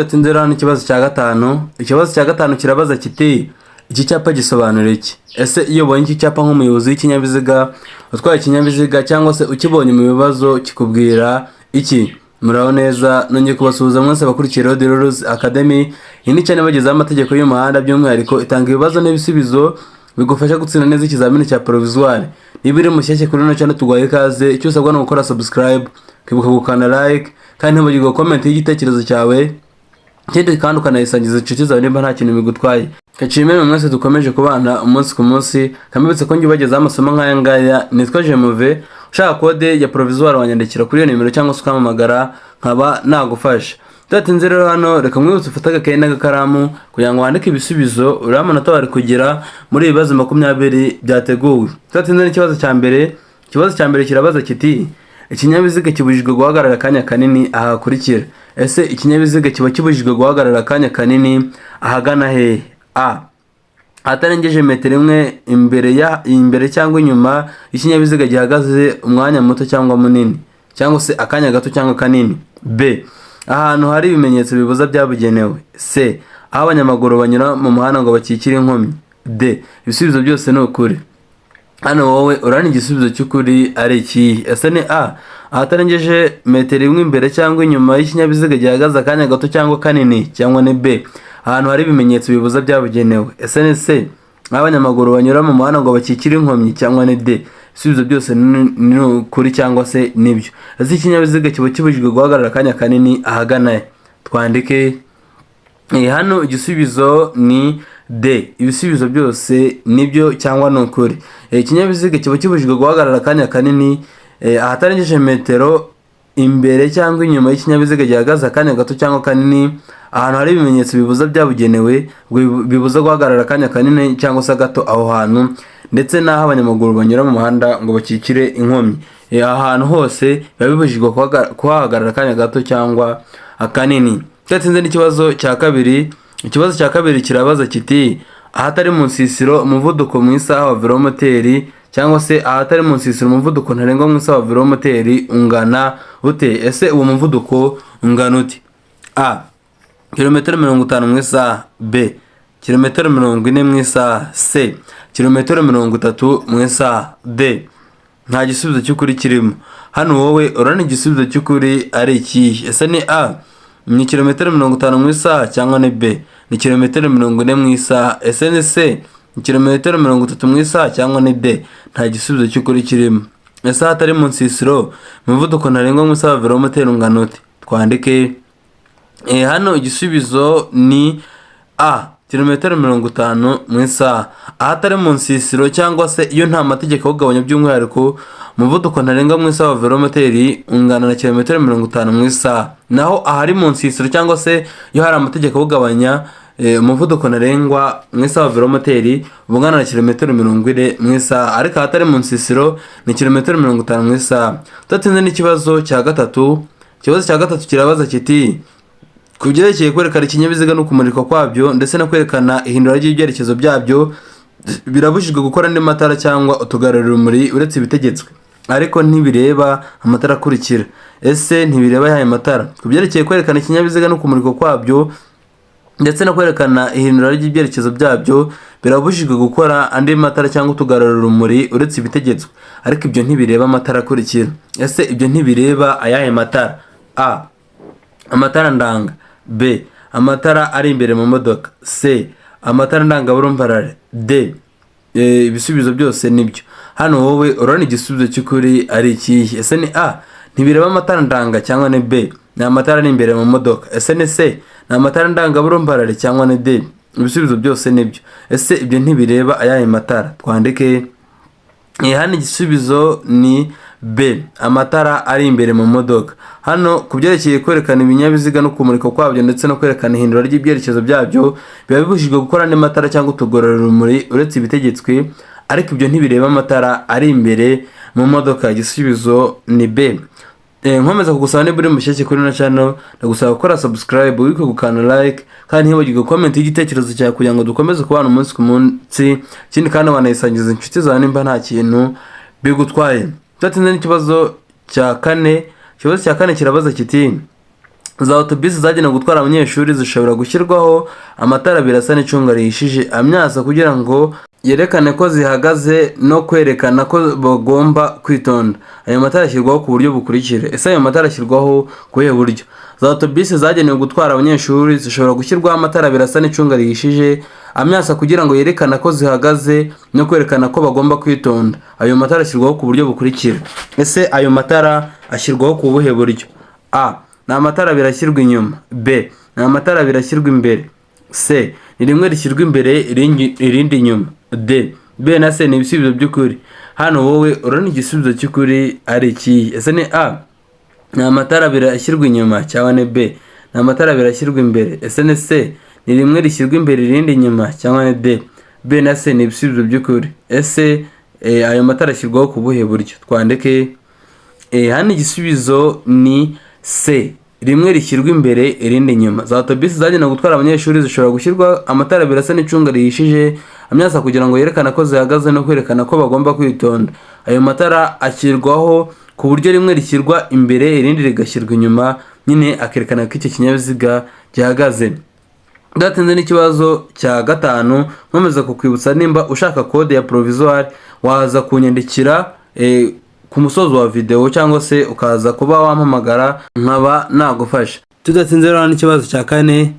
Tutinze rano ikibazo cya gatanu. Ikibazo cya gatanu kirabaza kiti iki cyapa gisobanura iki? Ese iyo ubonye iki cyapa nk'umuyobozi w'ikinyabiziga utwaye ikinyabiziga cyangwa se ukibonye mu bibazo kikubwira iki? Muraho neza, nongeye kubasuhuza mwese abakurikiye Road Rules Academy. Iyi ni cyane bagezaho amategeko y'umuhanda, by'umwihariko itanga ibibazo n'ibisubizo bigufasha gutsinda neza ikizamini cya provisoire. Niba uri mushyashya kuri ino channel tuguhaye ikaze. Icyo usabwa ni gukora subscribe, ukibuka gukanda like, kandi ntibagirwe comment y'igitekerezo cyawe. Ikindi kandi ukanayisangiza inshuti zawe niba nta kintu bigutwaye. Kacimene mwese dukomeje kubana umunsi ku munsi, kamibutse ko ngibagezaho amasomo nk'aya ngaya. Nitwa Jemuve. Ushaka kode ya provisoire wanyandikira kuri iyo nimero cyangwa se ukamamagara nkaba nagufasha. Tudatinze rero hano, reka mwibutse ufate agakaye n'agakaramu kugira ngo wandike ibisubizo uri amanota bari kugira muri ibibazo 20 byateguwe. Tudatinze n'ikibazo cya mbere. Ikibazo cya mbere kirabaza kiti ikinyabiziga kibujijwe guhagarara akanya kanini ahakurikira. Ese ikinyabiziga kiba kibujijwe guhagarara akanya kanini ahagana he? A. Atarengeje metero imwe imbere cyangwa inyuma ikinyabiziga gihagaze umwanya muto cyangwa munini, cyangwa se akanya gato cyangwa kanini. B. Ahantu hari ibimenyetso bibuza byabugenewe. C. Aho abanyamaguru banyura mu muhanda ngo bakikire inkomyi. D. Ibisubizo byose ni ukuri. Hano wowe urani igisubizo cy'ukuri ari iki? Ese ni A. Ahatarengeje metero imwe imbere cyangwa inyuma y'ikinyabiziga gihagaze akanya gato cyangwa kanini, cyangwa ni B. Ahantu hari ibimenyetso bibuza byabugenewe. Ese ni C. Abanyamaguru banyura mu muhanda ngo bakikire inkomyi, cyangwa ni D. Ibisubizo byose ni ukuri cyangwa se nibyo. Ese ikinyabiziga kiba kibujijwe guhagarara akanya kanini ahagana? Twandike hano igisubizo ni D. Ibisubizo byose nibyo cyangwa ni ukuri. Ikinyabiziga kiba kibujijwe guhagarara akanya kanini ahatarengeje metero imbere cyangwa inyuma y'ikinyabiziga gihagaze akanya gato cyangwa kanini, ahantu hari ibimenyetso bibuza byabugenewe bibuza guhagarara akanya kanini cyangwa se gato aho hantu, ndetse n'aho abanyamaguru banyura mu muhanda ngo bakikire inkomyi. Ahantu hose biba bibujijwe kuhagarara akanya gato cyangwa akanini. Tudatsinze n'ikibazo cya kabiri. Ikibazo cya kabiri kirabaza kiti ahatari mu nsisiro umuvuduko mu isaha wa velomoteri, cyangwa se ahatari mu nsisiro umuvuduko ntarengwa mu isaha wa velomoteri ungana ute? Ese uwo muvuduko ungana ute? A. Kilometero 50 mu isaha. B. Kilometero 40 mu isaha. C. Kilometero 30 mu isaha. D. Nta gisubizo cy'ukuri kirimo. Hano wowe urana igisubizo cy'ukuri ari iki? Ese ni A. Ni kilometero 50 mu isaha, cyangwa ni B. Ni kilometero 40 mu isaha. Ese ni C. Ni kilometero 30 mu isaha, cyangwa ni D. Nta gisubizo cy'ukuri kirimo. Ese hatari mu nsisiro umuvuduko ntarengwa mu isaha velomoteri ungana ute? Twandike hano igisubizo ni A. Kilometero 50 mu isaha. Ahatari mu nsisiro cyangwa se iyo nta mategeko awugabanya, by'umwihariko umuvuduko ntarengwa mu isaha wa velomoteri ungana na kilometero 50 mu isaha. Naho ahari mu nsisiro cyangwa se iyo hari amategeko awugabanya, umuvuduko ntarengwa mu isaha wa velomoteri ungana na kilometero 40 mu isaha, ariko ahatari mu nsisiro ni kilometero 50 mu isaha. Tudatinze n'ikibazo cya gatatu. Ikibazo cya gatatu kirabaza kiti kubyerekeye kwerekana ikinyabiziga no kumurika kwabyo ndetse no kwerekana ihindura ry'ibyerekezo byabyo birabujijwe gukora andi matara cyangwa utugarurira urumuri uretse ibitegetswe, ariko ntibireba amatara akurikira. Ese ntibireba yayo matara? Kubyerekeye kwerekana ikinyabiziga no kumurika kwabyo ndetse no kwerekana ihindura ry'ibyerekezo byabyo birabujijwe gukora andi matara cyangwa utugarurira urumuri uretse ibitegetswe, ariko ibyo ntibireba amatara akurikira. Ese ibyo ntibireba ayahe matara? A. Amatara ndanga. B. Amatara ari imbere mu modoka. C. Amatara ndangaburumbarare. D. Ibisubizo byose nibyo. Hano wowe urabona igisubizo cy'ukuri ari iki? Ese ni A. Ntibireba amatara ndanga, cyangwa ni B. Ni amatara ari imbere mu modoka. Ese ni C. Ni amatara ndangaburumbarare, cyangwa ni D. Ibisubizo byose nibyo. Ese ibyo ntibireba ayahe matara? Twandike hano igisubizo ni B. Amatara ari imbere mu modoka. Hano kubyerekeye kwerekana ibinyabiziga no kumurika kwabyo ndetse no kwerekana ihindura ry'ibyerekezo byabyo biba bibujijwe gukora andi matara cyangwa utugarurira urumuri uretse ibitegetswe, ariko ibyo ntibireba amatara ari imbere mu modoka. Igisubizo ni B. Nkomeza kugusaba niba uri mushyashya kuri ino channel, ndagusaba gukora subscribe, wiko gukanda like, kandi ntibagirwe comment y'igitekerezo cyawe kugira ngo dukomeze kubana umunsi ku munsi. Ikindi kandi wanayisangiza inshuti zawe nimba nta kintu bigutwaye. Tudatinze n'ikibazo cya kane. Ikibazo cya kane kirabaza kiti za autobus zagenewe gutwara abanyeshuri zishobora gushyirwaho amatara abiri asa n'icunga rihishije amyasa kugira ngo yerekane ko zihagaze no kwerekana ko bagomba kwitonda. Ayo matara ashyirwaho ku buryo bukurikira. Ese ayo matara ashyirwaho ku buhe buryo? Za autobus zagenewe gutwara abanyeshuri zishobora gushyirwaho amatara abiri asa n'icunga rihishije amyasa kugira ngo yerekane ko zihagaze no kwerekana ko bagomba kwitonda. Ayo matara ashyirwaho ku buryo bukurikira. Ese ayo matara ashyirwaho ku buhe buryo? A. Ni amatara abiri ashyirwa inyuma. B. Ni amatara abiri ashyirwa imbere. C. Ni rimwe rishyirwa imbere irindi inyuma. D. B na C ni ibisubizo by'ukuri. Hano wowe urabona igisubizo cy'ukuri ari iki? Ese ni A. Ni amatara abiri ashyirwa inyuma cyangwa ni B. Ni amatara abiri ashyirwa imbere. Ese ni C. Ni rimwe rishyirwa imbere irindi inyuma cyangwa ni D. B na C ni ibisubizo by'ukuri. Ese ayo matara ashyirwaho ku buhe buryo? Twandike hano igisubizo ni C. Rimwe rishyirwa imbere irindi inyuma. Za autobus zagenewe gutwara abanyeshuri zishobora gushyirwa amatara abiri asa n'icunga rihishije amyasa kugira ngo yerekane ko zihagaze no kwerekana ko bagomba kwitonda. Ayo matara ashyirwaho ku buryo rimwe rishyirwa imbere irindi rigashyirwa inyuma, nyine akerekana ko icyo kinyabiziga gihagaze. Datinze n'ikibazo cya gatanu, nkomeza kukwibutsa nimba ushaka code ya provisoire waza kunyandikira ku musozo wa video cyangwa se ukaza kuba wampamagara nkaba nagufasha. Tudatinze rero n'ikibazo cya kane.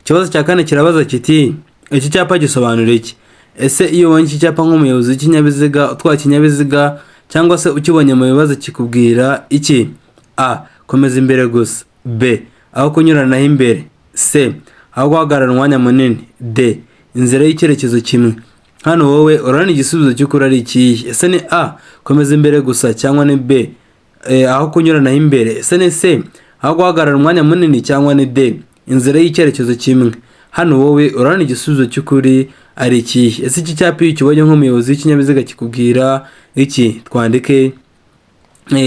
Ikibazo cya kane kirabaza kiti iki cyapa gisobanura iki? Ese iyo ubonye iki cyapa nk'umuyobozi w'ikinyabiziga utwaye ikinyabiziga cyangwa se ukibonye mu bibazo kikubwira iki? A. Komeza imbere gusa. B. Aho kunyuranaho imbere. C. Aho guhagarara umwanya munini. D. Inzira y'icyerekezo kimwe. Hano wowe urabona igisubizo cy'ukuri ari iki? Ese ni A. Komeza imbere gusa cyangwa ni B. Aho kunyuranaho imbere. Ese ni C. Aho guhagarara umwanya munini cyangwa ni D. Inzira y'icyerekezo kimwe. Hano wowe urabona igisubizo cy'ukuri ari iki? Ese iki cyapa iyo ukibonye nk'umuyobozi w'ikinyabiziga kikubwira iki? Twandike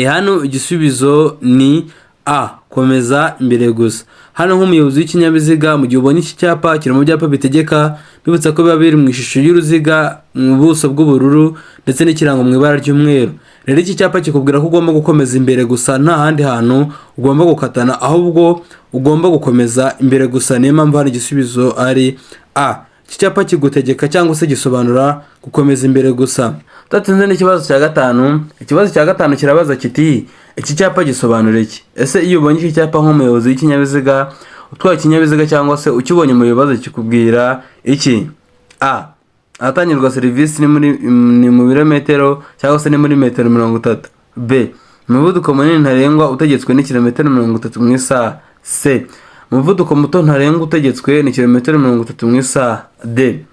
hano igisubizo ni A. Komeza imbere gusa. Hano nk'umuyobozi w'ikinyabiziga mu gihe ubonye iki cyapa kiri mu byapa bitegeka, bibutsa ko biba biri mu ishusho y'uruziga mu buso bw'ubururu ndetse n'ikirango mu ibara ry'umweru. Rero iki cyapa kikubwira ko ugomba gukomeza imbere gusa, nta handi hantu ugomba gukatana, ahubwo ugomba gukomeza imbere gusa. Niyo mpamvu hano igisubizo ari A. Iki cyapa kigutegeka cyangwa se gisobanura gukomeza imbere gusa. Tudatinze n'ikibazo cya gatanu. Ikibazo cya gatanu kirabaza kiti iki cyapa gisobanura iki? Ese iyo ubonye iki cyapa nk'umuyobozi w'ikinyabiziga utwaye ikinyabiziga cyangwa se ukibonye mu bibazo kikubwira iki? A. Ahatangirwa serivisi ni mu birometero cyangwa se ni muri metero 30. B. Umuvuduko munini ntarengwa utegetswe ni kilometero 30 mu isaha. C. Umuvuduko muto ntarengwa utegetswe ni kilometero 30 mu isaha. D.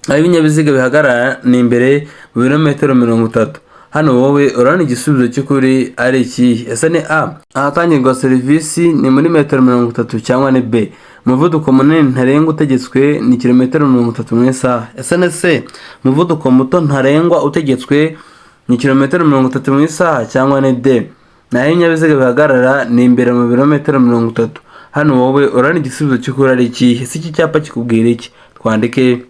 Aho ibinyabiziga bihagarara ni imbere mu birometero 30. Hano wowe urabona igisubizo cy'ukuri ari iki? Ese ni A. Ahatangirwa serivisi ni muri metero 30 cyangwa ni B. Umuvuduko munini ntarengwa utegetswe ni kilometero 30 mu isaha. Ese ni C. Umuvuduko muto ntarengwa utegetswe ni kilometero 30 mu isaha cyangwa ni D. Naho ibinyabiziga bihagarara ni imbere mu birometero 30. Hano wowe urabona igisubizo cy'ukuri ari iki? Ese iki cyapa kikubwira iki? Twandike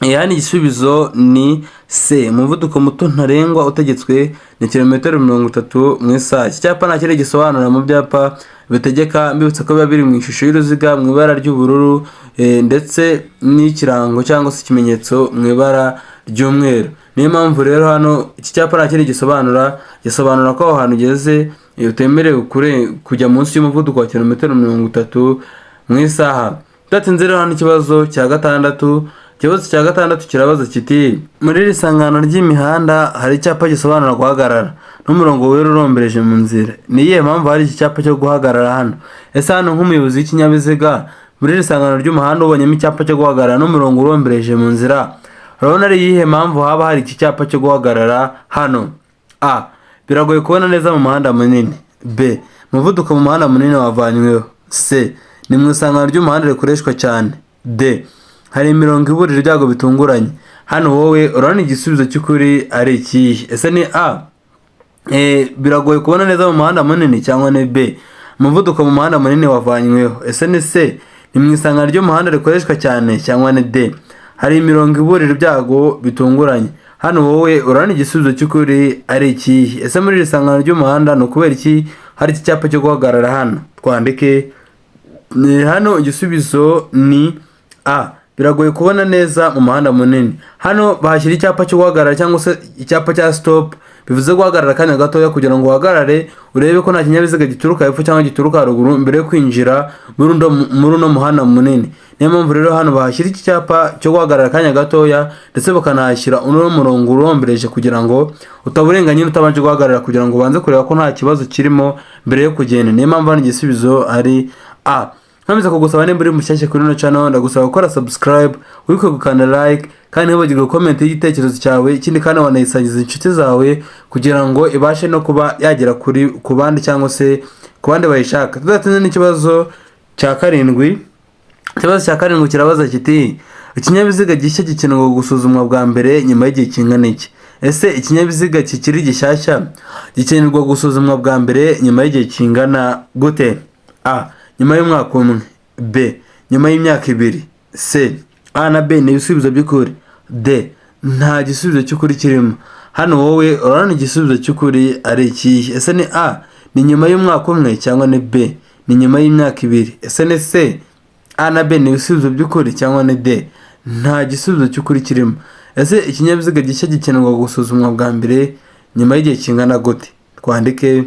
hano igisubizo ni C. Umuvuduko muto ntarengwa utegetswe ni kilometero 30 mu isaha. Iki cyapa nta kindi gisobanura mu byapa bitegeka, mbibutsa ko biba biri mu ishusho y'uruziga mu ibara ry'ubururu ndetse n'ikirango cyangwa se ikimenyetso mu ibara ry'umweru. Niyo mpamvu rero hano iki cyapa nta kindi gisobanura ko aho hantu ugeze utemerewe kujya munsi y'umuvuduko wa kilometero 30 mu isaha. Tudatinze rero hano ikibazo cya gatandatu. Ikibazo cya gatandatu kirabaza kiti muri iri sangano ry'imihanda hari icyapa gisobanura guhagarara n'umurongo wera urombereje mu nzira. Ni iyihe mpamvu hari iki cyapa cyo guhagarara hano? Ese hano nk'umuyobozi w'ikinyabiziga muri iri sangano ry'umuhanda ubonyemo icyapa cyo guhagarara n'umurongo urombereje mu nzira, urabona ari iyihe mpamvu haba hari iki cyapa cyo guhagarara hano? A. Biragoye kubona neza mu muhanda munini. B. Umuvuduko mu muhanda munini wavanyweho. C. Ni mu isangano ry'umuhanda rikoreshwa cyane. D. Hari imirongo iburira ibyago bitunguranye. Hano wowe urabona igisubizo cy'ukuri ari iki? Ese ni A. Biragoye kubona neza mu muhanda munini cyangwa ni B. Umuvuduko mu muhanda munini wavanyweho. Ese ni C. Ni mu isangano ry'umuhanda rikoreshwa cyane cyangwa ni D. Hari imirongo iburira ibyago bitunguranye. Hano wowe urabona igisubizo cy'ukuri ari iki? Ese muri iri sangano ry'umuhanda ni ukubera iki hari iki cyapa cyo guhagarara hano? Twandike hano igisubizo ni A. Biragoye kubona neza mu muhanda munini. Hano bahashyira icyapa cyo guhagarara cyangwa se icyapa cya stop, bivuze guhagarara akanya gatoya kugira ngo uhagarare urebe ko nta kinyabiziga gituruka hepfo cyangwa gituruka haruguru mbere yo kwinjira muri uno muhanda munini. Niyo mpamvu rero hano bahashyira iki cyapa cyo guhagarara akanya gatoya, ndetse bakanahashyira uno murongo urombereje kugira ngo utaburenganya utabanje guhagarara, kugira ngo ubanze kureba ko nta kibazo kirimo mbere yo kugenda. Niyo mpamvu hano igisubizo ari A. Nkomeza kugusaba nimba uri mushyashya kuri ino channel, ndagusaba gukora subscribe, wibuke gukanda like, kandi ntibagirwe comment y'igitekerezo cyawe, ikindi kandi wanayisangiza inshuti zawe kugira ngo ibashe no kuba yagera ku bandi cyangwa se ku bandi bayishaka. Tuzatinze n'ikibazo cya karindwi. Ikibazo cya karindwi kirabaza kiti ikinyabiziga gishya gikeneye gusuzumwa bwa mbere nyuma y'igihe kingana iki? Ese ikinyabiziga kikiri gishyashya gikenerwa gusuzumwa bwa mbere nyuma y'igihe kingana gute? A. Nyuma y'umwaka umwe. B. Nyuma y'imyaka 2. C. A na B ni ibisubizo by'ukuri. D. Nta gisubizo cy'ukuri kirimo. Hano wowe urabona igisubizo cy'ukuri ari ikihe? Ese ni A ni nyuma y'umwaka umwe cyangwa ni B ni nyuma y'imyaka 2? Ese ni C A na B ni ibisubizo by'ukuri cyangwa ni D nta gisubizo cy'ukuri kirimo? Ese ikinyabiziga gishya gikenerwa gusuzumwa bwa mbere nyuma y'igihe kingana gute? Twandike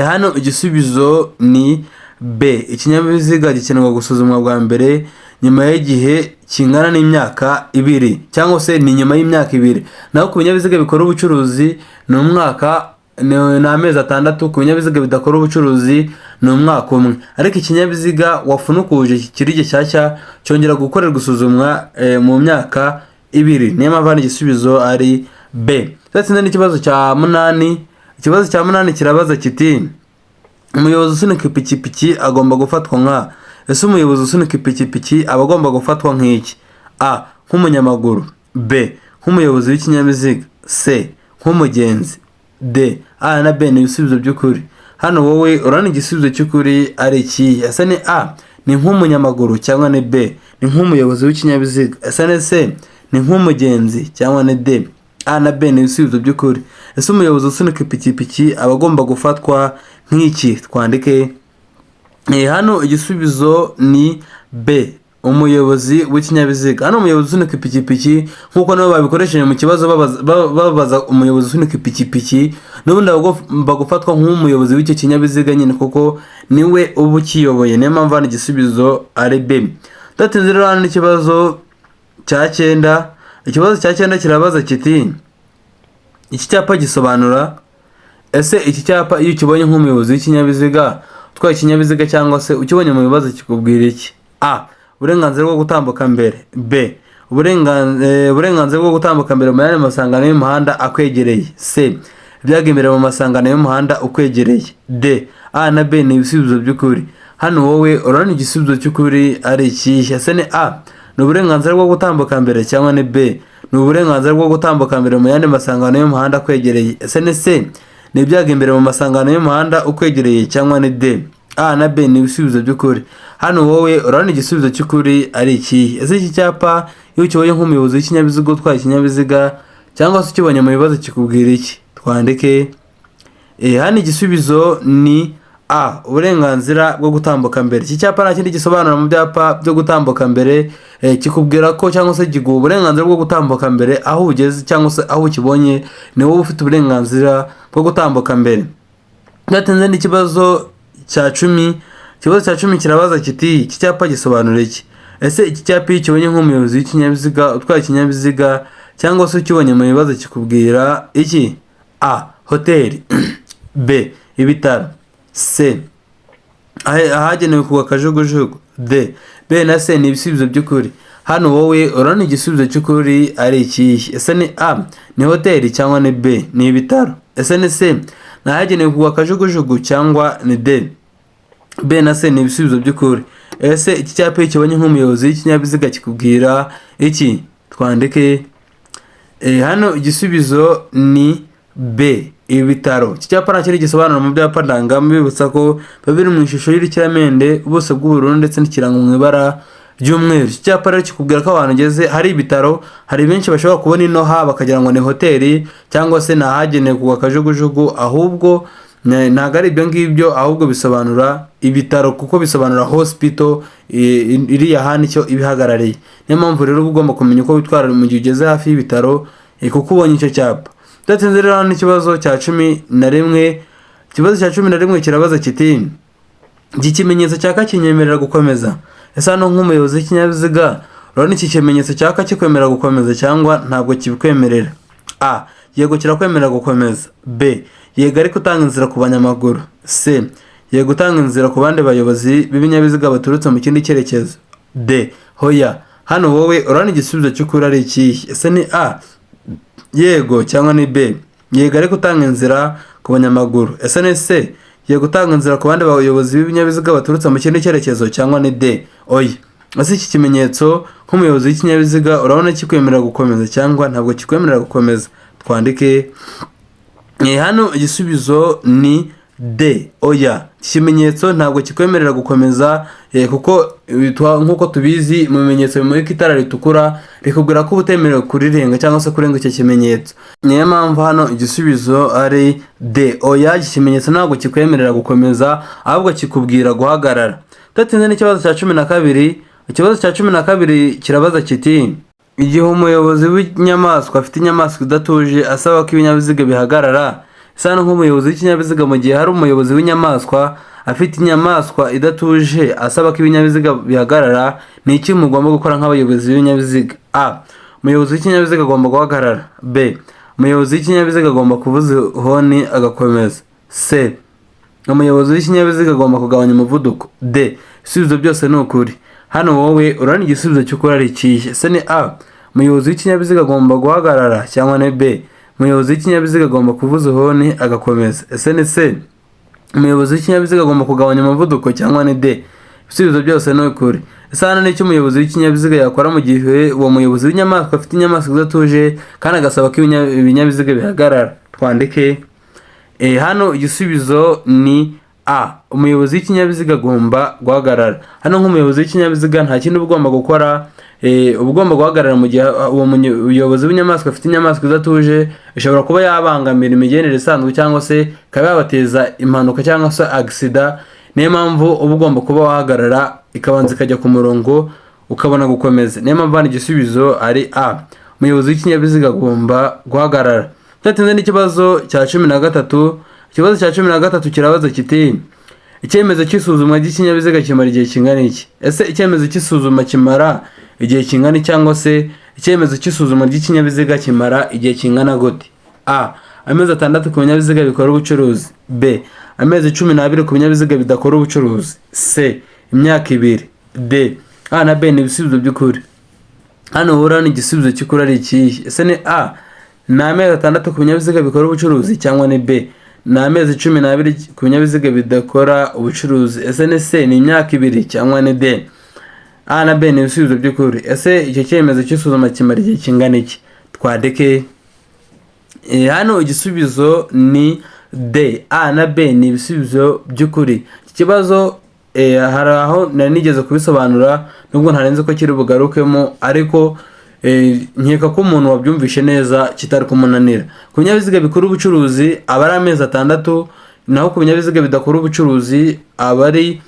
hano igisubizo ni B. Ikinyabiziga gikenerwa gusuzumwa bwa mbere nyuma y'igihe kingana n'imyaka 2 cyangwa se ni nyuma y'imyaka 2. Naho ku binyabiziga bikora ubucuruzi ni umwaka ni amezi 6, ku binyabiziga bidakora ubucuruzi ni umwaka umwe. Ariko ikinyabiziga wafunukuje kikiri gishyashya cyongera gukorerwa gusuzumwa mu myaka 2. Niyo mpamvu igisubizo ari B. Twatsinze n'ikibazo cya 8. Ikibazo cya 8 kirabaza kiti umuyobozi usunika ipikipiki agomba gufatwa nka? Ese umuyobozi usunika ipikipiki aba agomba gufatwa nk'iki? A. Nk'umunyamaguru. B. Nk'umuyobozi w'ikinyabiziga. C. Nk'umugenzi. D. A na B ni ibisubizo by'ukuri. Hano wowe urabona igisubizo cy'ukuri ari iki? Ese ni A ni nk'umunyamaguru cyangwa ni B ni nk'umuyobozi w'ikinyabiziga? Ese ni C ni nk'umugenzi cyangwa ni D? A na B ni ibisubizo by'ukuri. Ese umuyobozi usunika ipikipiki aba agomba gufatwa nk'iki? Twandike hano igisubizo ni B. Umuyobozi w'ikinyabiziga. Hano umuyobozi usunika ipikipiki nkuko nabo babikoresheje mu kibazo babaza umuyobozi usunika ipikipiki, n'ubundi bagufatwa nk'umuyobozi w'icyo kinyabiziga nyine kuko niwe uba ukiyoboye. Niyo mpamvu hano igisubizo ari B. Datinze rero hano ikibazo cya 9. Ikibazo cya 9 kirabaza kiti iki cyapa gisobanura? Ese iki cyapa iyo ukibonye nk'umuyobozi w'ikinyabiziga utwaye ikinyabiziga cyangwa se ukibonye mu bibazo kikubwira iki? A. Uburenganzira bwo gutambuka mbere. B. Uburenganzira bwo gutambuka mbere mu yandi masangano y'umuhanda akwegereye. C. Ibyagemerewe mu masangano y'umuhanda ukwegereye. D. A na B ni ibisubizo by'ukuri. Hano wowe urabona igisubizo cy'ukuri ari ikihe? Ese ni A ni uburenganzira bwo gutambuka mbere cyangwa ni B ni uburenganzira bwo gutambuka mbere mu yandi masangano y'umuhanda akwegereye? Ese ni C ni ibyagemerewe mu masangano y'umuhanda ukwegereye cyangwa ni D? A na B ni ibisubizo by'ukuri. Hano wowe urabona igisubizo cy'ukuri ari iki? Ese iki cyapa iyo ukibonye nk'umuyobozi w'ikinyabiziga utwaye ikinyabiziga cyangwa se ukibonye mu bibazo kikubwira iki? Twandike hano igisubizo ni A. Uburenganzira bwo gutambuka mbere. Iki cyapa nta kindi gisobanura mu byapa byo gutambuka mbere, kikubwira ko cyangwa se kiguha uburenganzira bwo gutambuka mbere aho ugeze cyangwa se aho ukibonye ni wowe ufite uburenganzira bwo gutambuka mbere. Byatinze n'ikibazo cya 10. Ikibazo cya 10 kirabaza kiti iki cyapa gisobanura iki? Ese iki cyapa iyo ukibonye nk'umuyobozi w'ikinyabiziga utwaye ikinyabiziga cyangwa se ukibonye mu bibazo kikubwira iki? A. Hoteli. B. Ibitaro. C. Ahagenewe kugwa kajugujugu. D. B na C ni ibisubizo by'ukuri. Hano wowe urabona igisubizo cy'ukuri ari ikihe? Ese ni A ni hoteli cyangwa ni B ni ibitaro? Ese ni C ni ahagenewe kugwa kajugujugu cyangwa ni D? B na C ni ibisubizo by'ukuri. Ese iki cyapa iyo ukibonye nk'umuyobozi w'ikinyabiziga kikubwira iki? Twandike hano igisubizo ni B. Ibitaro. Iki cyapa nta kindi gisobanura mu byapa ndanga, mbibutsa ko babiri mu ishusho y'urukiramende, ubuso bw'ubururu ndetse n'ikirango mu ibara ry'umweru. Iki cyapa rero kikubwira ko abantu ngeze hari ibitaro. Hari benshi bashobora kubona inoha bakagira ngo ni hoteli cyangwa se nahagenewe kugwa kajugujugu, ahubwo ntabwo ari ibyo ngibyo, ahubwo bisobanura ibitaro, kuko bisobanura hospital iriya hantu icyo ibihagarariye. Niyo mpamvu rero uba ugomba kumenya uko witwara mu gihe ugeze hafi y'ibitaro kuko ubonye icyo cyapa. Tudatinze rero hano ikibazo cya 11. Ikibazo cya 11 kirabaza kiti iki kimenyetso cyaka kinyemerera gukomeza. Ese hano nk'umuyobozi w'ikinyabiziga urabona iki kimenyetso cyaka kikwemerera gukomeza cyangwa ntabwo kibikwemerera? A. Yego kirakwemerera gukomeza. B. Yego ariko utanga inzira ku banyamaguru. C. Yego utanga inzira ku bandi bayobozi b'ibinyabiziga baturutse mu kindi cyerekezo. D. Hoya. Hano wowe urabona igisubizo cy'ukuri ari ikihe? Ese ni A. Yego cyangwa ni B. Yego ariko utanga inzira ku banyamaguru. Ese ni C. Yego gutanga inzira ku bandi bayobozi b'ibinyabiziga baturutse mu kindi cyerekezo cyangwa ni D. Oya. Ese iki kimenyetso nk'umuyobozi w'ikinyabiziga urabona kikwemerera gukomeza cyangwa ntabwo kikwemerera gukomeza? Twandike hano igisubizo ni D. Oya, ikimenyetso ntabwo kikwemerera gukomeza kuko nk'uko tubizi mu bimenyetso bimurika itara ritukura rikubwira ko utemerewe kurirenga cyangwa se kurenga icyo kimenyetso. Niyo mpamvu hano igisubizo ari D. Oya, iki kimenyetso ntabwo kikwemerera gukomeza ahubwo kikubwira guhagarara. Tudatinze n'ikibazo cya 12. Ikibazo cya 12 kirabaza kiti igihe umuyobozi w'inyamaswa afite inyamaswa idatuje asaba ko ibinyabiziga bihagarara. Sano nk'umuyobozi w'ikinyabiziga mu gihe hari umuyobozi w'inyamaswa afite inyamaswa idatuje asaba ko ibinyabiziga bihagarara, ni iki mugomba gukora nk'abayobozi b'ibinyabiziga? A. Umuyobozi w'ikinyabiziga agomba guhagarara. B. Umuyobozi w'ikinyabiziga agomba kuvuza honi agakomeza. C. Umuyobozi w'ikinyabiziga agomba kugabanya umuvuduko. D. Ibisubizo byose ni ukuri. Hano wowe urabona igisubizo cy'ukuri ari ikihe? Ese ni A. Umuyobozi w'ikinyabiziga agomba guhagarara cyangwa ni B. Umuyobozi w'ikinyabiziga agomba kuvuza honi agakomeza. Ese ni C. Umuyobozi w'ikinyabiziga agomba kugabanya umuvuduko cyangwa ni D. Ibisubizo byose ni ukuri. Ese hano nicyo umuyobozi w'ikinyabiziga yakora mu gihe uwo muyobozi w'inyamaswa afite inyamaswa idatuje kandi agasaba ko ibinyabiziga bihagarara? Twandike hano igisubizo ni A. Umuyobozi w'ikinyabiziga agomba guhagarara. Hano nk'umuyobozi w'ikinyabiziga nta kintu ugomba gukora, ugomba guhagarara mu gihe uwo muyobozi w'inyamaswa afite inyamaswa idatuje ishobora kuba yabangamira imigendere isanzwe cyangwa se ikaba yabateza impanuka cyangwa se accident. Niyo mpamvu uba ugomba kuba wahagarara ikabanza ikajya ku murongo ukabona gukomeza. Niyo mpamvu hano igisubizo ari A. Umuyobozi w'ikinyabiziga agomba guhagarara. Tudatinze n'ikibazo cya 13. Ikibazo cya 13 kirabaza kiti icyemezo cy'isuzumwa ry'ikinyabiziga kimara igihe kingana iki? Ese icyemezo cy'isuzuma kimara igihe kingana cyangwa se icyemezo cy'isuzuma ry'ikinyabiziga kimara igihe kingana gute? A. Amezi 6 ku binyabiziga bikora ubucuruzi. B. Amezi 12 ku binyabiziga bidakora ubucuruzi. C. Imyaka 2. D. A na B ni ibisubizo by'ukuri. Hano urabona igisubizo cy'ukuri ari ikihe? Ese ni A. Ni amezi 6 ku binyabiziga bikora ubucuruzi cyangwa ni B. Ni amezi 12 ku binyabiziga bidakora ubucuruzi. Ese ni C. Ni imyaka 2 cyangwa ni D. A na B ni ibisubizo by'ukuri. Ese icyo cyemezo cy'isuzuma kimara igihe kingana iki? Twandike hano igisubizo ni D. A na B ni ibisubizo by'ukuri. Iki kibazo hari aho nari nigeze kubisobanura nubwo ntarenze ko kiri bugarukemo, ariko nkeka ko umuntu wabyumvishe neza kitari kumunanira. Ku binyabiziga bikora ubucuruzi aba ari amezi 6, naho ku binyabiziga bidakora ubucuruzi aba ari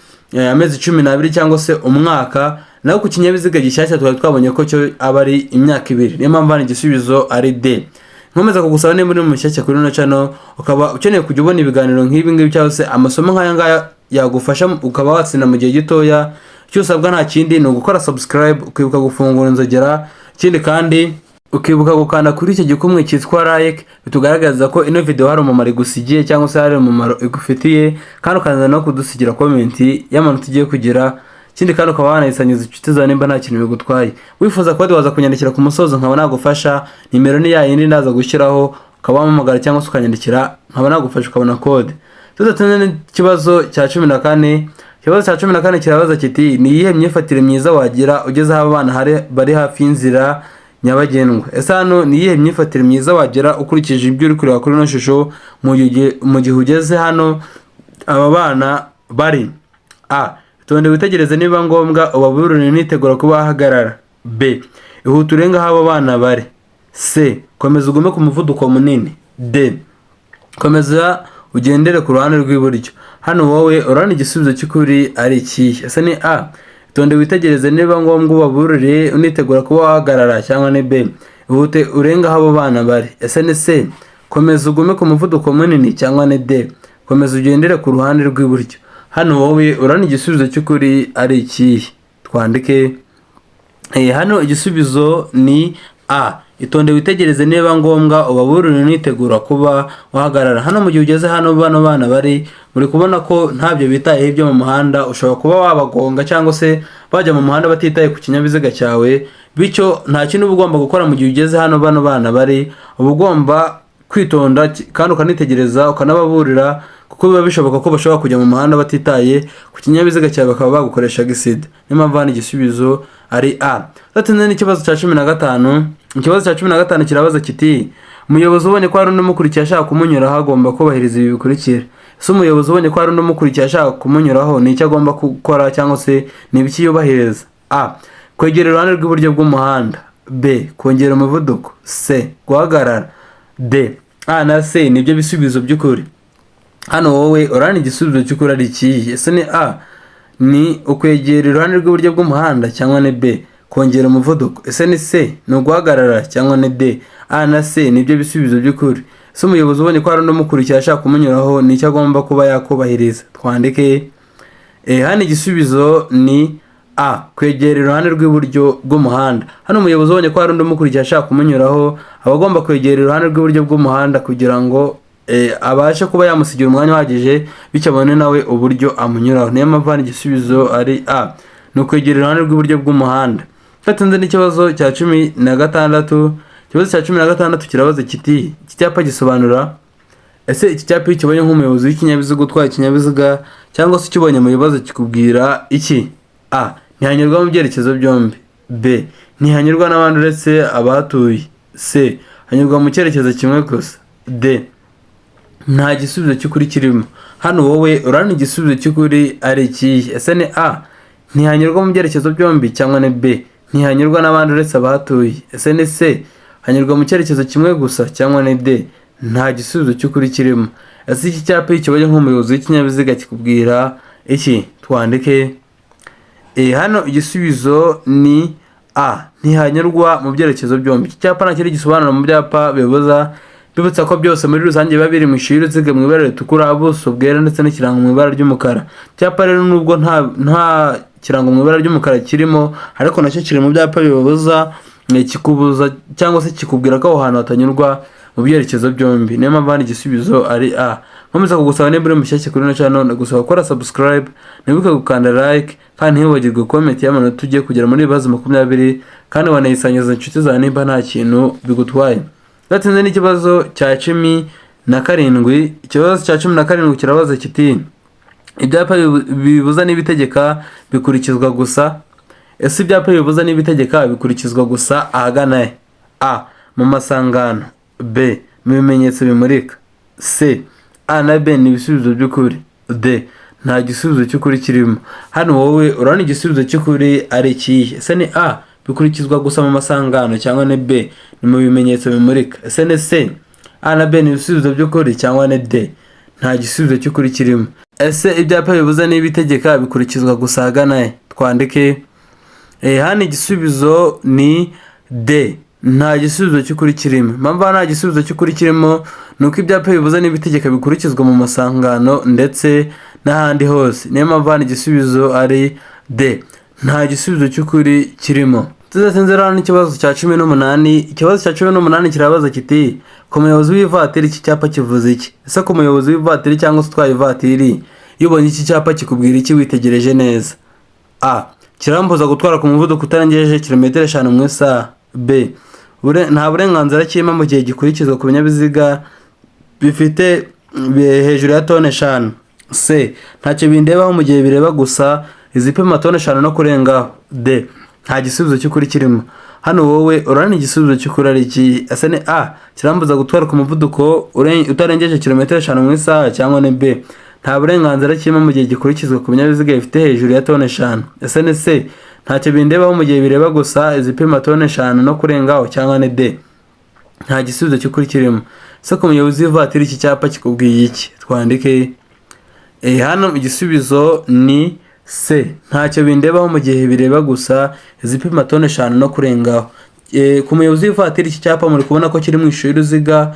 amezi 12 cyangwa se umwaka, naho ku kinyabiziga gishyashya twabonye ko cyo aba ari imyaka 2. Niyo mpamvu igisubizo ari D. Nkomeza kugusaba niba uri mushyashya kuri no channel ukaba ukeneye kujya ubona ibiganiro nk'ibi ngibi cyangwa se amasomo nk'aya ngaya yagufasha ukaba watsinda mu gihe gitoya, cyo usabwa nta kindi ni ugukora subscribe, ukibuka gufungura inzogera, ikindi kandi ukibuka gukanda kuri icyo gikumwe cyitwa like bitugaragaza ko ino video hari umumaro igusigiye cyangwa se hari umumaro igufitiye, kandi ukanza no kudusigira comment y'amantu tugiye kugira. Ikindi kandi ukaba wanayisangiza inshuti zawe nimba nta kintu bigutwaye. Wifuza ko waza kunyandikira ku musozo nkaba nagufasha, nimero ni yayindi ndaza gushyiraho, ukaba wampamagara cyangwa se ukanyandikira nkaba nagufasha ukabona code. Tudatinze n'ikibazo cya 14. Ikibazo cya 14 kirabaza kiti ni iyihe myifatire myiza wagira ugeze aho abana bari hafi y'inzira nyabagendwa? Ese hano ni iyihe myifatire myiza wagira ukurikije ibyo uri kureba kuri no shusho mu gihe ugeze hano aba bana bari? A. Tonde witegereze niba ngombwa ubaburire nitegura kuba hagarara. B. Ihute urenga aho aba bana bari. C. Komeza ugume ku muvuduko munini. D. Komeza ugendere ku ruhande rw'iburyo. Hano wowe urabona igisubizo cy'ukuri ari ikihe? Ese ni A, itonde witegereze niba ngombwa ubaburire unitegura kuba wahagarara, cyangwa ni B, ihute urenga aho abo bana bari. Ese ni C, komeza ugume ku muvuduko munini, cyangwa ni D, komeza ugendere ku ruhande rw'iburyo. Hano wowe urabona igisubizo cy'ukuri ari ikihe? Twandike. Hano igisubizo ni A, itonde witegereze niba ngombwa ubaburire unitegura kuba wahagarara. Hano mu gihe ugeze hano bano bana bari muri kubona ko ntabyo bitayeho ibyo mu muhanda, ushobora kuba wabagonga cyangwa se bajya mu muhanda batitaye ku kinyabiziga cyawe, bityo nta kintu uba ugomba gukora mu gihe ugeze hano bano bana bari. Uba ugomba kwitonda kandi ukanitegereza ukanababurira, kuko biba bishoboka ko bashobora kujya mu muhanda batitaye ku kinyabiziga cyawe bakaba bagukoresha gisida. Niyo mpamvu hano igisubizo ari A. Tutatsinze n'ikibazo cya 15. Ikibazo cya 15 kirabaza kiti umuyobozi ubonye ko hari undi umukurikiye ashaka kumunyuraho agomba kubahiriza ibi bikurikira. Ese umuyobozi ubonye ko hari undi umukurikiye ashaka kumunyuraho ni icyo agomba gukora, cyangwa se ni ibiki yubahiriza? A, kwegera iruhande rw'iburyo bw'umuhanda. B, kongera umuvuduko. C, guhagarara. D, A na C nibyo bisubizo by'ukuri. Hano wowe urabona igisubizo cy'ukuri ari ikihe? Ese ni A, ni ukwegera iruhande rw'iburyo bw'umuhanda, cyangwa ni B, kongera umuvuduko. Ese ni C, ni uguhagarara, cyangwa ni D, A na C nibyo bisubizo by'ukuri. Ese umuyobozi ubonye ko hari undi umukurikiye ashaka kumunyuraho ni icyo agomba kuba yakubahiriza? Twandike. Hano igisubizo ni A, kwegera iruhande rw'iburyo bw'umuhanda. Hano umuyobozi ubonye ko hari undi umukurikiye ashaka kumunyuraho aba agomba kwegera iruhande rw'iburyo bw'umuhanda kugira ngo abashe kuba yamusigira umwanya uhagije, bityo abone nawe uburyo amunyuraho. Niyo mpamvu hano igisubizo ari A, ni ukwegera iruhande rw'iburyo bw'umuhanda. Tutatsinze n'ikibazo cya 16. Ikibazo cya 16 kirabaza kiti iki cyapa gisobanura. Ese iki cyapa iyo ukibonye nk'umuyobozi w'ikinyabiziga utwaye ikinyabiziga, cyangwa se ukibonye mu bibazo kikubwira iki? A, ntihanyurwa mu byerekezo byombi. B, ntihanyurwa n'abandi uretse abahatuye. C, hanyurwa mu cyerekezo kimwe gusa. D, nta gisubizo cy'ukuri kirimo. Hano wowe urabona igisubizo cy'ukuri ari ikihe? Ese ni A, ntihanyurwa mu byerekezo byombi, cyangwa ni B, ntihanyurwa n'abandi uretse abahatuye. Ese ni C, hanyurwa mu cyerekezo kimwe gusa, cyangwa ni D, nta gisubizo cy'ukuri kirimo. Ese iki cyapa iyo ukibonye nk'umuyobozi w'ikinyabiziga kikubwira iki? Twandike. Hano igisubizo ni A, ntihanyurwa mu byerekezo byombi. Iki cyapa ntakiri gisobanura mu byapa bibuza, bibutsa ko byose muri rusange biba biri mu ishuri uruziga mu ibara ritukura, ubuso bwera ndetse n'ikirango mu ibara ry'umukara. Cyapa rero nubwo nta kirango mu ibara ry'umukara kirimo, ariko nacyo kiri mu byapa bibuza, kikubuza cyangwa se kikubwira ko aho hantu hatanyurwa mu byerekezo byombi. Niyo mpamvu hano igisubizo ari A. Nkomeza kugusaba niba uri mushyashya kuri ino channel, ndagusaba gukora subscribe, ntiwibuke gukanda like, kandi ntiwibagirwe comment y'amanota tugiye kugera muri ibibazo 20, kandi wanayisangiza inshuti zawe nimba nta kintu bigutwaye. Tutatsinze n'ikibazo cya 17. Ikibazo cya 17 kirabaza kiti ibyapa bibuza n'ibitegeka bikurikizwa gusa. Ese ibyapa bibuza n'ibitegeka bikurikizwa gusa ahagana? A, mu masangano. B, mu bimenyetso bimurika. C, A na B ni ibisubizo by'ukuri. D, nta gisubizo cy'ukuri kirimo. Hano wowe urabona igisubizo cy'ukuri ari ikihe? Ese ni A, bikurikizwa gusa mu masangano, cyangwa ni B, ni mu bimenyetso bimurika. Ese ni C, A na B ni ibisubizo by'ukuri, cyangwa ni D, nta gisubizo cy'ukuri kirimo. Ese ibyapa bibuza n'ibitegeka bikurikizwa gusa ahagana? Twandike. Hano igisubizo ni D, nta gisubizo cy'ukuri kirimo. Impamvu nta gisubizo cy'ukuri kirimo nuko ibyapa bibuza n'ibitegeka bikurikizwa mu masangano ndetse n'ahandi hose. Niyo mpamvu hano igisubizo ari D, nta gisubizo cy'ukuri kirimo. Tudatsinze rero n'ikibazo cya 18. Ikibazo cya 18 kirabaza kiti ku muyobozi w'ivatiri iki cyapa kivuze iki? Ese ku muyobozi w'ivatiri cyangwa se utwaye ivatiri iyo ubonye iki cyapa kikubwira iki witegereje neza? A, kirambuza gutwara ku muvuduko utarengeje kilometero 5 mu isaha. B, nta burenganzira kirimo mu gihe gikurikizwa ku binyabiziga bifite hejuru ya tone 5. C, ntacyo bindebaho mu gihe bireba gusa izipima tone 5 no kurengaho. D, nta gisubizo cy'ukuri kirimo. Hano wowe urabona igisubizo cy'ukuri ari iki? Ese ni A, kirambuza gutwara ku muvuduko utarengeje kilometero 5 mu isaha, cyangwa ni B, nta burenganzira kirimo mu gihe gikurikizwa ku binyabiziga bifite hejuru ya tone 5. Ese ni C, ntacyo bindebaho mu gihe bireba gusa izipima tone 5 no kurengaho, cyangwa ni D, nta gisubizo cy'ukuri kirimo. se ku muyobozi w'ivatiri iki cyapa kikubwiye iki? Twandike hano igisubizo ni C. Ntacyo bindebaho mu gihe bireba gusa izipima toni 5 no kurengaho. Ku muyobozi w'ivatiri iki cyapa muri kubona ko kiri mu ishusho y'uruziga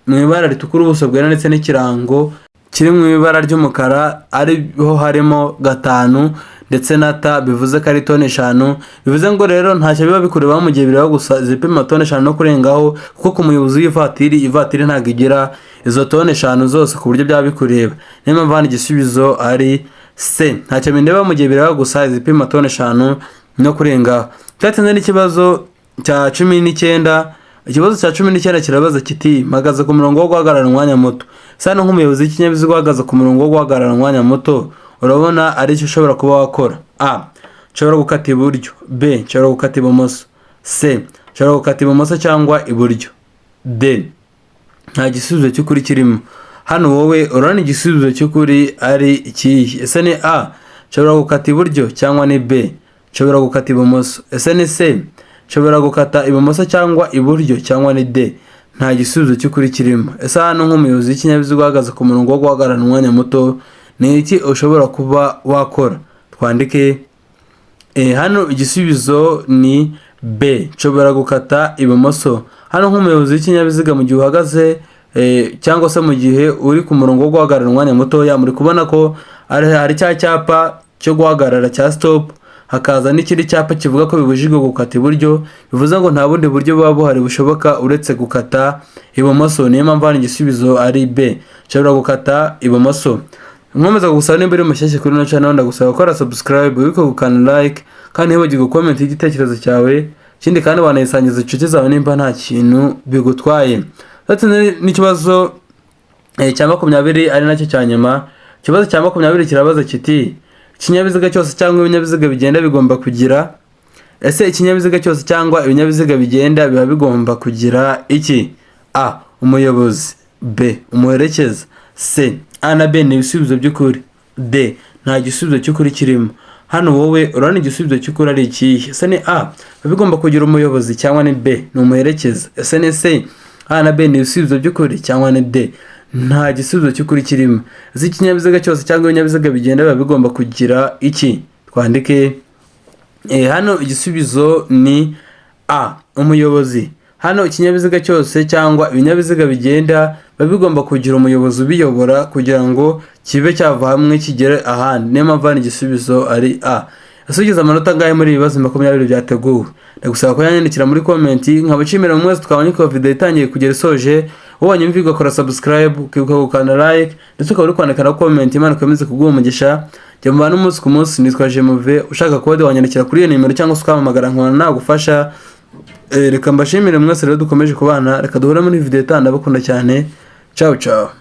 mu ibara ritukura ubuso bwera ndetse n'ikirango kiri mu ibara ry'umukara ariho harimo 5 ndetse na ta bivuze ko ari toni 5. Bivuze ngo rero ntacyo biba bikurebaho mu gihe bireba gusa izipima toni 5 no kurengaho, kuko ku muyobozi w'ivatiri ntabwo igira izo toni 5 zose ku buryo byaba bikureba. Niyo mpamvu hano igisubizo ari C. Ntacyo bindeba mu gihe bireba gusa izipima toni 5 no kurengaho. Cyatanze n'ikibazo cya 19. Ikibazo cya 19 kirabaza kiti mpagaze ku murongo wo guhagarara umwanya muto. Sano nk'umuyobozi w'ikinyabiziga uhagaze ku murongo wo guhagarara umwanya muto, urabona ari cyo ushobora kuba wakora. A. Nshobora gukata iburyo. B. Nshobora gukata ibumoso. C. Nshobora gukata ibumoso cyangwa iburyo. D. Nta gisubizo cy'ukuri kirimo. Hano wowe urabona igisubizo cy'ukuri ari ikihe? Ese ni A. Nshobora gukata iburyo cyangwa ni B. Nshobora gukata ibumoso. Ese ni C. Nshobora gukata ibumoso cyangwa iburyo cyangwa ni D. Nta gisubizo cy'ukuri kirimo. Ese hano nk'umuyobozi w'ikinyabiziga uhagaze ku murongo wo guhagarara umwanya muto, ni iki ushobora kuba wakora? Twandike hano igisubizo ni B. Nshobora gukata ibumoso. Hano nk'umuyobozi w'ikinyabiziga mu gihe uhagaze cyangwa se mu gihe uri ku murongo wo guhagarara umwanya mutoya, muri kubona ko hari cya cyapa cyo guhagarara cya stop, hakaza n'ikindi cyapa kivuga ko bibujijwe gukata iburyo. Bivuze ngo nta bundi buryo buba buhari bushoboka uretse gukata ibumoso. Niyo mpamvu hano igisubizo ari B. Nshobora gukata ibumoso. Nkomeza gusaba nimba uri mushyashya kuri ino channel, ndagusaba gukora subscribe, wiko gukanda like, kandi ntibagirwe comment y'igitekerezo cyawe. Ikindi kandi wanayisangiza inshuti zawe nimba nta kintu bigutwaye. N'ikibazo cya 20 ari nacyo cya nyuma. Ikibazo cya 20 kirabaza kiti ikinyabiziga cyose cyangwa ibinyabiziga bigenda bigomba kugira. Ese ikinyabiziga cyose cyangwa ibinyabiziga bigenda biba bigomba kugira iki? A. Umuyobozi. B. Umuherekeza. C. A na B ni ibisubizo by'ukuri. D. Nta gisubizo cy'ukuri kirimo. Hano wowe urabona igisubizo cy'ukuri ari ikihe? Ese ni A. Biba bigomba kugira umuyobozi cyangwa ni B. Ni umuherekeza. Ese ni C. A na B ni ibisubizo by'ukuri cyangwa ni D. Nta gisubizo cy'ukuri kirimo. Ese ikinyabiziga cyose cyangwa ibinyabiziga bigenda biba bigomba kugira iki? Twandike hano igisubizo ni A. Umuyobozi. Hano ikinyabiziga cyose cyangwa ibinyabiziga bigenda biba bigomba kugira umuyobozi ubiyobora kugira ngo kibe cyava hamwe kigere ahandi. Niyo mpamvu hano igisubizo ari A. Ese ugize amanota angahe muri ibibazo 20 byateguwe? Ndagusaba ko yanyandikira muri comment. Nkabashimira mwese twabonye ko video itangiye kugera isoje. Wowe nyumviga kora subscribe, ukibuka gukanda like, ndetse ukaba uri kwandika na comment. Imana ikomeze kuguha umugisha. Jya mubana umunsi ku munsi. Nitwa Jemuve. Ushaka kode wanyandikira kuri iyo nimero cyangwa se ukamamagara nkabona nagufasha. Reka mbashimire mwese rero dukomeje kubana. Reka duhure muri video itanda bakunda cyane. Ciao ciao.